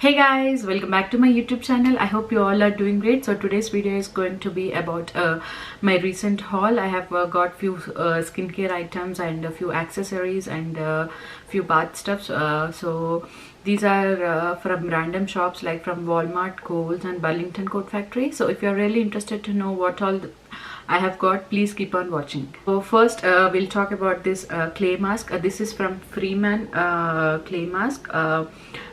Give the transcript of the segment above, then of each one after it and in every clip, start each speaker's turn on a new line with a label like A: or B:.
A: Hey guys, welcome back to my YouTube channel. I hope you all are doing great. So today's video is going to be about my recent haul. I have got few skincare items and a few accessories and few bath stuffs. So these are from random shops like from Walmart, Khols and Burlington Coat Factory. So if you're really interested to know what all I have got, please keep on watching. So first we'll talk about this clay mask. This is from Freeman clay mask.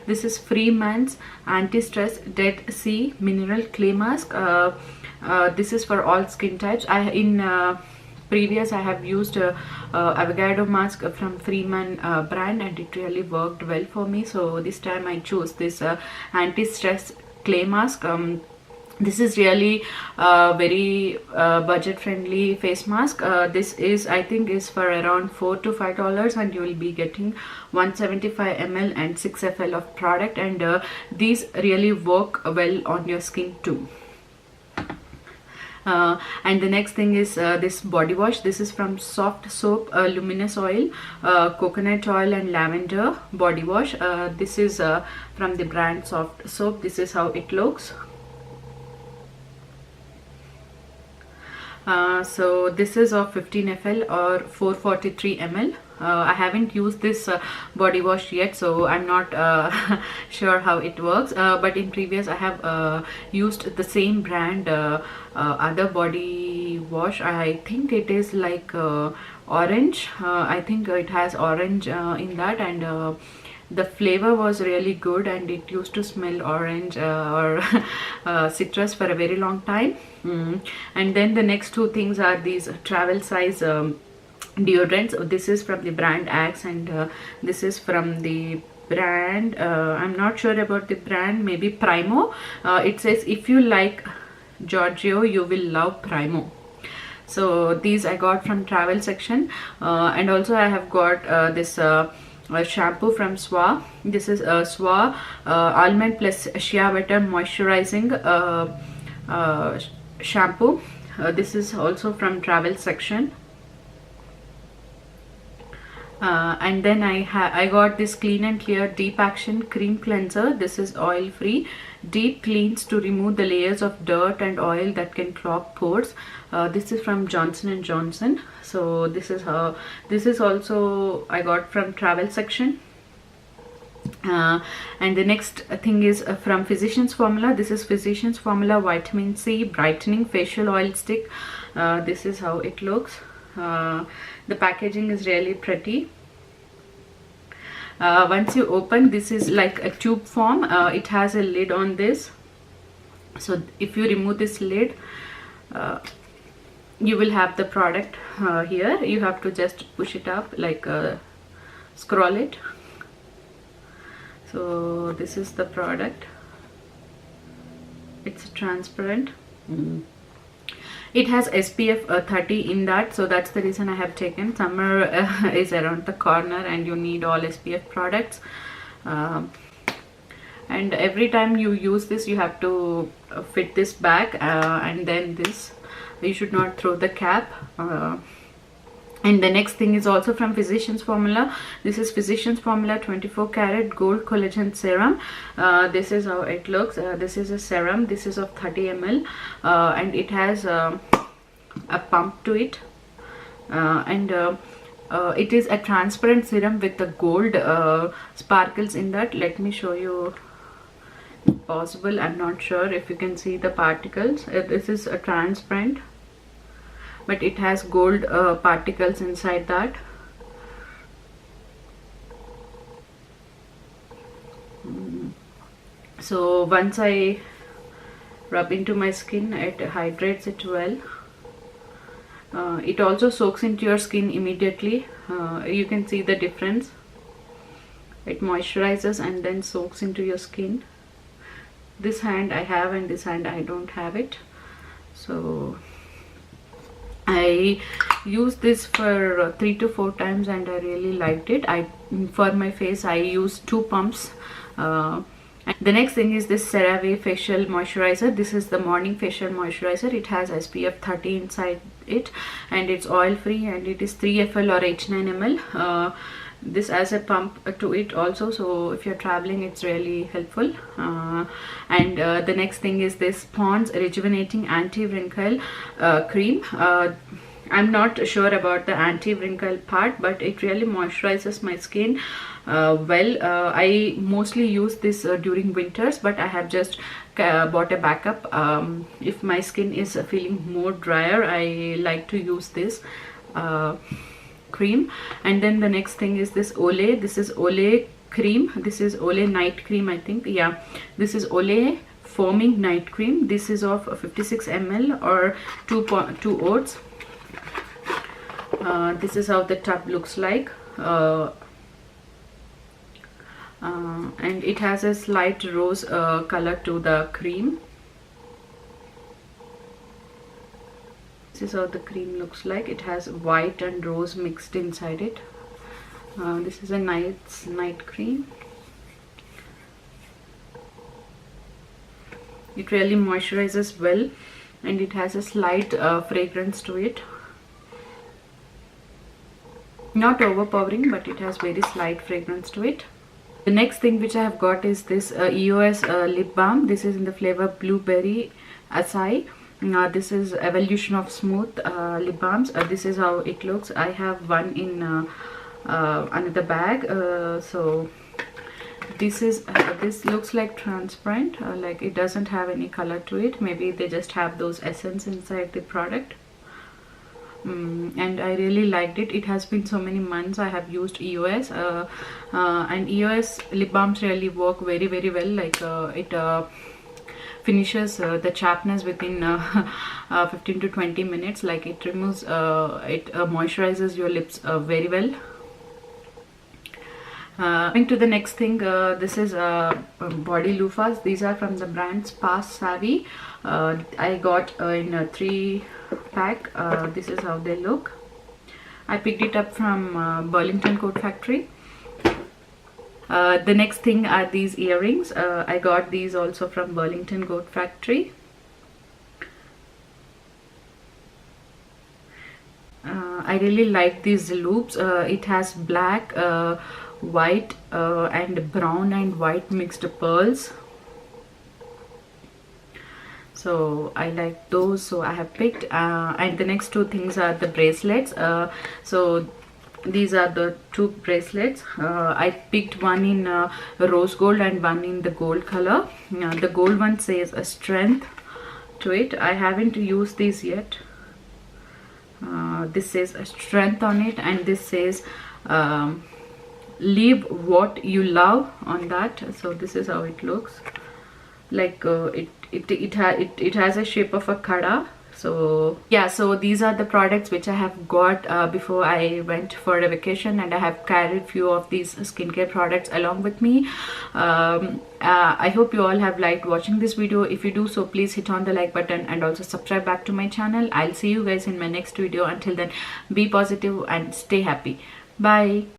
A: This is Freeman's anti-stress Dead Sea mineral clay mask. This is for all skin types. Previous I have used avocado mask from Freeman brand and it really worked well for me. So this time I chose this anti-stress clay mask. This is really very budget friendly face mask. This is, I think, is for around $4 to $5 and you will be getting 175 ml and 6 FL of product, and these really work well on your skin too. And the next thing is this body wash. This is from Soft Soap Luminous Oil, Coconut Oil and Lavender body wash. This is from the brand Soft Soap. This is how it looks. So this is of 15 FL or 443 ml. I haven't used this body wash yet, so I'm not sure how it works, but in previous I have used the same brand other body wash. I think it is like orange. I think it has orange in that, and the flavor was really good and it used to smell orange or citrus for a very long time. And then the next two things are these travel size deodorants. This is from the brand Axe and this is from the brand I'm not sure about the brand, maybe Primo. It says if you like Giorgio you will love Primo. So these I got from travel section, and also I have got this shampoo from Swa. This is Swa almond plus shea butter moisturizing shampoo. This is also from travel section. And then I got this Clean and Clear Deep Action Cream Cleanser. This is oil free, deep cleans to remove the layers of dirt and oil that can clog pores. This is from Johnson & Johnson. So this is also I got from travel section. And the next thing is from Physicians Formula. This is Physicians Formula Vitamin C Brightening Facial Oil Stick. This is how it looks. The packaging is really pretty. Once you open, this is like a tube form. It has a lid on this, so if you remove this lid, you will have the product here. You have to just push it up, like scroll it. So this is the product. It's transparent. It has SPF 30 in that, so that's the reason I have taken. Summer is around the corner and you need all SPF products, and every time you use this you have to fit this back, and then this, you should not throw the cap. And the next thing is also from Physicians Formula. This is Physicians Formula 24 karat gold collagen serum. This is how it looks. This is a serum. This is of 30 ml, and it has a pump to it, and it is a transparent serum with the gold sparkles in that. Let me show you if possible. I'm not sure if you can see the particles. This is a transparent, but it has gold particles inside that. So once I rub into my skin, it hydrates it well. It also soaks into your skin immediately. You can see the difference. It moisturizes and then soaks into your skin. This hand I have and this hand I don't have it. So I used this for 3 to 4 times and I really liked it. For my face I used 2 pumps. And the next thing is this CeraVe facial moisturizer. This is the morning facial moisturizer. It has SPF 30 inside it and it's oil free and it is 3 FL or H9 ml. this as a pump to it also, so if you're traveling it's really helpful. And the next thing is this Pond's Rejuvenating Anti-Wrinkle Cream. I'm not sure about the anti-wrinkle part, but it really moisturizes my skin well. I mostly use this during winters, but I have just bought a backup. If my skin is feeling more drier, I like to use this cream. And then the next thing is this Olay. This is Olay cream. This is Olay night cream, I think. Yeah, this is Olay foaming night cream. This is of 56 ml or 2 ounces. This is how the tub looks like, and it has a slight rose color to the cream. This is how the cream looks like. It has white and rose mixed inside it. This is a night cream. It really moisturizes well, and it has a slight fragrance to it. Not overpowering, but it has very slight fragrance to it. The next thing which I have got is this EOS lip balm. This is in the flavor Blueberry Acai. This is Evolution of Smooth lip balms. This is how it looks. I have one in another bag. So this is this looks like transparent, like it doesn't have any color to it. Maybe they just have those essence inside the product. And I really liked it. It has been so many months I have used EOS, and EOS lip balms really work very well. Like it finishes the chappedness within 15 to 20 minutes. Like it removes, it moisturizes your lips very well. Coming to the next thing, this is body loofahs. These are from the brand Spa Savvy. I got in a 3-pack. This is how they look. I picked it up from Burlington Coat Factory. The next thing are these earrings. I got these also from Burlington Coat Factory. I really like these loops. It has black, white and brown and white mixed pearls, so I like those, so I have picked. And the next two things are the bracelets. So these are the 2 bracelets. I picked one in rose gold and one in the gold color. The gold one says a strength to it. I haven't used these yet. This says a strength on it, and this says leave what you love on that. So this is how it looks like. It has a shape of a kada. So yeah, so these are the products which I have got before I went for a vacation, and I have carried few of these skincare products along with me. I hope you all have liked watching this video. If you do so, please hit on the like button and also subscribe back to my channel. I'll see you guys in my next video. Until then, be positive and stay happy. Bye.